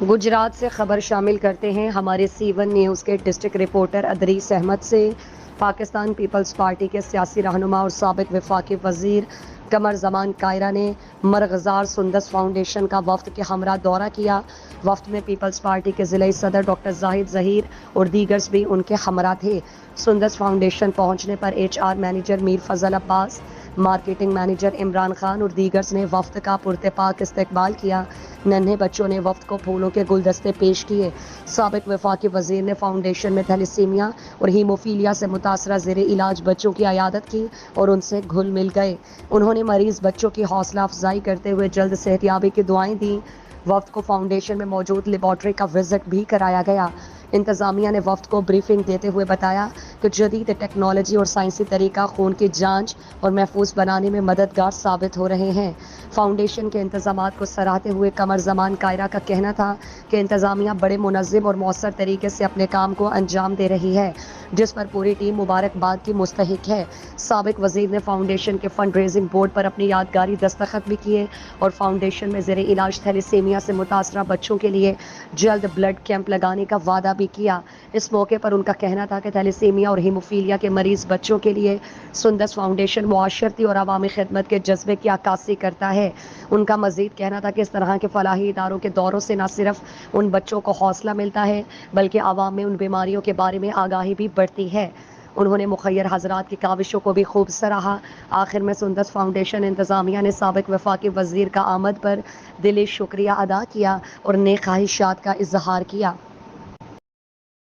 गुजरात से खबर शामिल करते हैं हमारे C1 न्यूज़ के डिस्ट्रिक्ट रिपोर्टर अदरीस अहमद से। पाकिस्तान पीपल्स पार्टी के सियासी रहनुमा और साबिक वफाकी वजीर कमर जमान कायरा ने मरगजार सुंदस फाउंडेशन का वफ्द के हमरा दौरा किया। वफ्द में पीपल्स पार्टी के ज़िले सदर डॉक्टर जाहिद ज़हीर और दीगर्स भी उनके हमरा थे। सुंदस फाउंडेशन पहुंचने पर HR मैनेजर मीर फजल अब्बास, मार्केटिंग मैनेजर इमरान खान और दीगर्स ने वफ्द का पुरतपाक इस्तकबाल किया। नन्हे बच्चों ने वफ्द को फूलों के गुलदस्ते पेश किए। साबिक वफाकी वजीर ने फाउंडेशन में थैलेसीमिया और हीमोफीलिया से मुतासरा ज़ेरे इलाज बच्चों की अयादत की और उनसे घुल मिल गए। उन्होंने मरीज बच्चों की हौसला अफजाई करते हुए जल्द सेहतयाबी की दुआएं दी। वफ्द को फाउंडेशन में मौजूद लेबॉर्ट्री का विजिट भी कराया गया। इंतज़ामिया ने वफ्द को ब्रीफिंग देते हुए बताया कि जदीद टेक्नोलॉजी और साइंसी तरीका खून की जांच और महफूज बनाने में मददगार साबित हो रहे हैं। फाउंडेशन के इंतजामात को सराहते हुए कमर जमान कायरा का कहना था कि इंतज़ामिया बड़े मुनज़्ज़म और मौसर तरीके से अपने काम को अंजाम दे रही है, जिस पर पूरी टीम मुबारकबाद की मुस्तहिक है। साबिक वजीर ने फाउंडेशन के फंड रेजिंग बोर्ड पर अपनी यादगारी दस्तखत भी किए और फाउंडेशन में ज़ेरे इलाज थैलेसीमिया से मुतासरा बच्चों के लिए जल्द ब्लड कैंप लगाने का वादा भी किया। इस मौके पर उनका कहना था कि थैलेसीमिया और हीमोफीलिया के मरीज बच्चों के लिए सुंदस फाउंडेशन मुआशरती और अवामी खिदमत के जज्बे की अक्कासी करता है। उनका मजीद कहना था कि इस तरह के फलाही इदारों के दौरों से न सिर्फ उन बच्चों को हौसला मिलता है बल्कि आवाम में उन बीमारियों के बारे में आगाही भी बढ़ती है। उन्होंने मुखय्यर हजरात की काविशों को भी खूब सराहा। आखिर में सुंदस फाउंडेशन इंतज़ामिया ने साबिक वफाकी वजीर का आमद पर दिली शुक्रिया अदा किया और नेक ख्वाहिशात का इजहार किया।